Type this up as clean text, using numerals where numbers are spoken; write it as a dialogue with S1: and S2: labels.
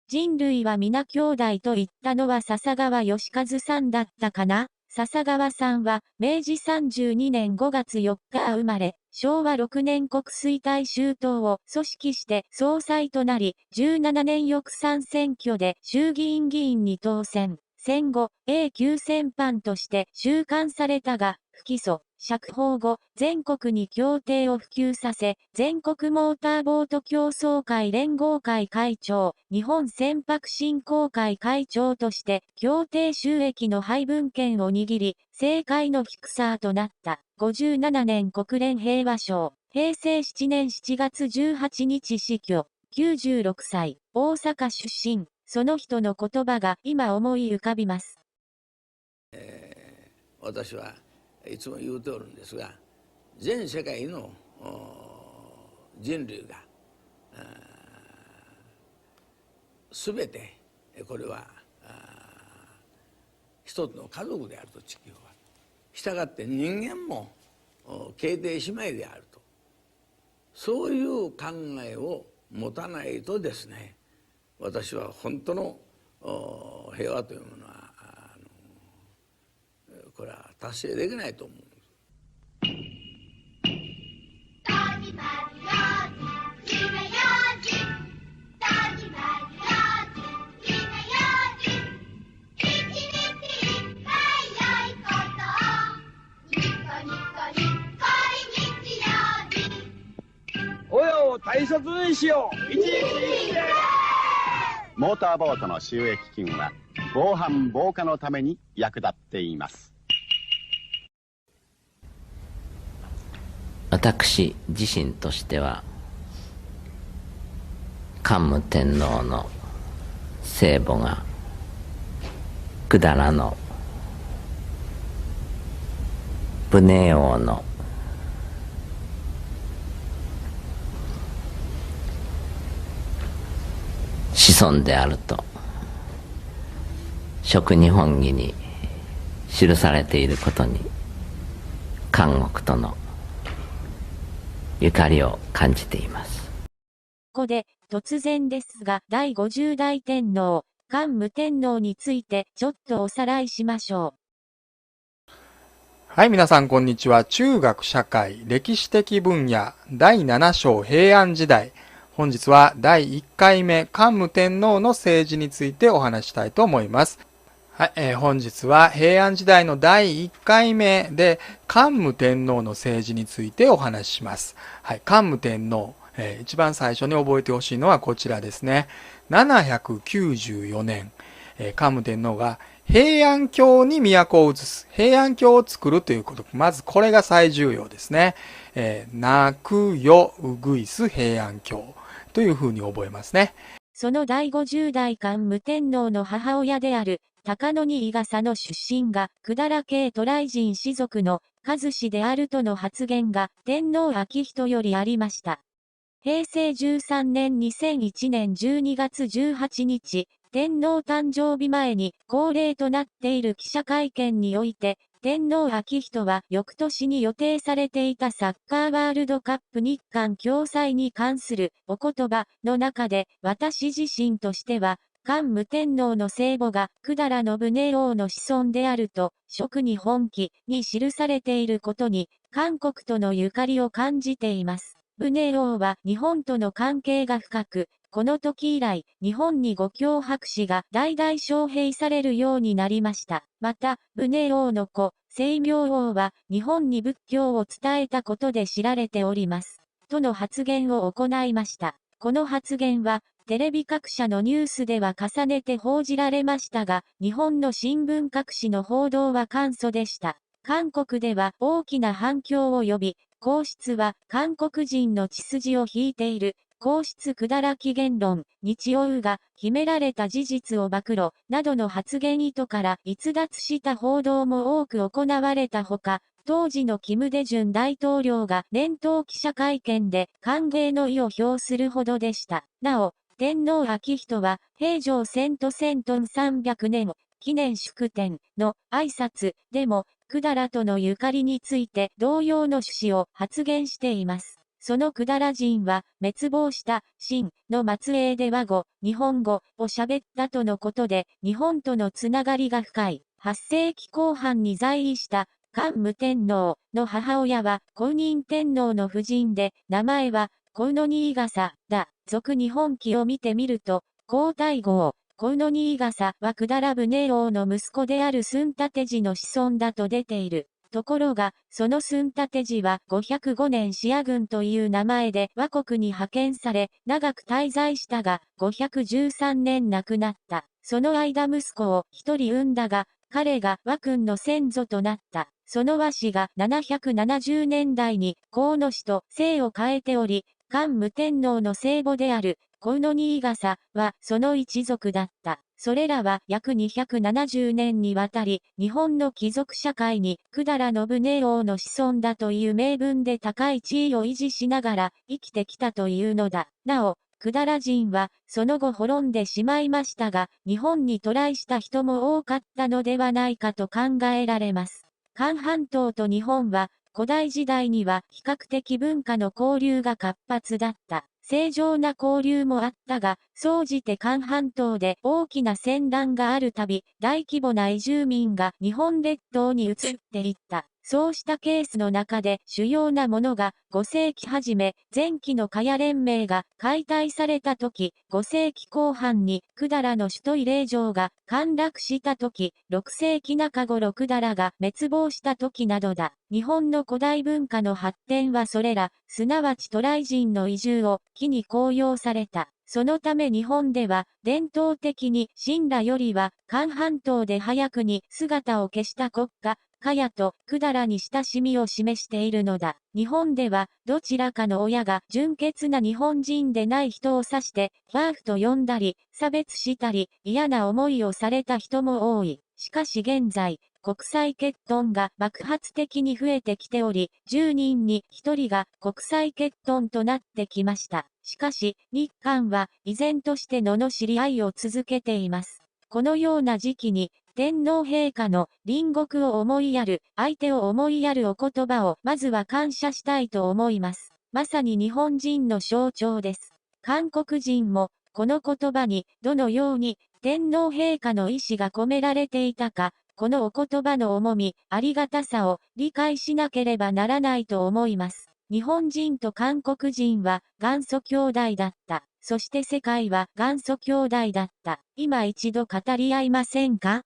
S1: 人類は皆兄弟と言ったのは笹川義和さんだったかな。笹川さんは、明治32年5月4日生まれ、昭和6年国推大衆党を組織して総裁となり、17年翌参選挙で衆議院議員に当選。戦後、永久戦犯として収監されたが、不起訴、釈放後、全国に協定を普及させ、全国モーターボート競争会連合会会長、日本船舶振興会会長として、協定収益の配分権を握り、政界のフィクサーとなった。57年国連平和賞。平成7年7月18日死去。96歳、大阪出身。その人の言葉が今思い浮かびます。
S2: 私はいつも言うておるんですが、全世界の人類が全てこれは一つの家族であると、地球は。したがって人間も兄弟姉妹であると、そういう考えを持たないとですね、私は本当の平和というものはこれは達成できないと思うんです。
S3: 親を大切にしよう。
S4: モーターボートの収益金は防犯防火のために役立っています。
S5: 私自身としては、桓武天皇の聖母が百済の武寧王の子孫であると食日本紀に記されていることに、韓国とのゆかりを感じています。
S1: ここで突然ですが、第50代天皇、桓武天皇についてちょっとおさらいしましょう。
S6: はい、皆さんこんにちは。中学社会歴史的分野第7章平安時代。本日は第1回目桓武天皇の政治についてお話したいと思います。はい、本日は平安時代の第1回目で桓武天皇の政治についてお話しします。はい、桓武天皇、一番最初に覚えてほしいのはこちらですね。794年、桓武天皇が平安京に都を移す、平安京を作るということ、まずこれが最重要ですね。泣くようぐいす平安京というふうに覚えますね。
S1: その第50代桓武天皇の母親である高野に伊笠の出身が百済系渡来人氏族の和氏であるとの発言が天皇昭仁よりありました。平成13年2001年12月18日、天皇誕生日前に恒例となっている記者会見において、天皇昭仁は翌年に予定されていたサッカーワールドカップ日韓共催に関するお言葉の中で、私自身としては、桓武天皇の聖母が百済の武寧王の子孫であると、食日本紀に記されていることに、韓国とのゆかりを感じています。武寧王は日本との関係が深く、この時以来、日本に五教博士が代々招聘されるようになりました。また、武寧王の子、清明王は日本に仏教を伝えたことで知られております。との発言を行いました。この発言は、テレビ各社のニュースでは重ねて報じられましたが、日本の新聞各紙の報道は簡素でした。韓国では大きな反響を呼び、皇室は韓国人の血筋を引いている、皇室百済起言論、日王が秘められた事実を暴露、などの発言意図から逸脱した報道も多く行われたほか、当時の金大中大統領が年頭記者会見で歓迎の意を表するほどでした。なお、天皇昭仁は平城遷都遷都300年記念祝典の挨拶でも百済とのゆかりについて同様の趣旨を発言しています。その百済人は滅亡した秦の末裔で和語、日本語を喋ったとのことで、日本とのつながりが深い。8世紀後半に在位した桓武天皇の母親は弘仁天皇の夫人で、名前はコウノニイガサだ。続日本記を見てみると、皇太后、コウノニイガサは百済船王の息子である寸立寺の子孫だと出ている。ところが、その寸立寺は505年シア軍という名前で倭国に派遣され、長く滞在したが、513年亡くなった。その間息子を一人産んだが、彼が倭君の先祖となった。その倭氏が770年代に河野氏と姓を変えており、桓武天皇の生母であるコウノニイガサはその一族だった。それらは約270年にわたり、日本の貴族社会に百済信宗王の子孫だという名分で高い地位を維持しながら生きてきたというのだ。なお、百済人はその後滅んでしまいましたが、日本に渡来した人も多かったのではないかと考えられます。韓半島と日本は古代時代には比較的文化の交流が活発だった。正常な交流もあったが、総じて韓半島で大きな戦乱があるたび、大規模な移住民が日本列島に移っていった。そうしたケースの中で主要なものが5世紀初め、前期の茅連盟が解体された時、5世紀後半に百済の首都伊令城が陥落した時、6世紀中頃百済が滅亡した時などだ。日本の古代文化の発展はそれら、すなわち渡来人の移住を機に高揚された。そのため日本では伝統的に秦らよりは韓半島で早くに姿を消した国家、茅と百済に親しみを示しているのだ。日本ではどちらかの親が純潔な日本人でない人を指してファーフと呼んだり、差別したり、嫌な思いをされた人も多い。しかし現在、国際結婚が爆発的に増えてきており、10人に1人が国際結婚となってきました。しかし、日韓は依然として罵り合いを続けています。このような時期に、天皇陛下の隣国を思いやる、相手を思いやるお言葉をまずは感謝したいと思います。まさに日本人の象徴です。韓国人も、この言葉にどのように天皇陛下の意志が込められていたか、このお言葉の重み、ありがたさを理解しなければならないと思います。日本人と韓国人は元祖兄弟だった。そして世界は元祖兄弟だった。今一度語り合いませんか？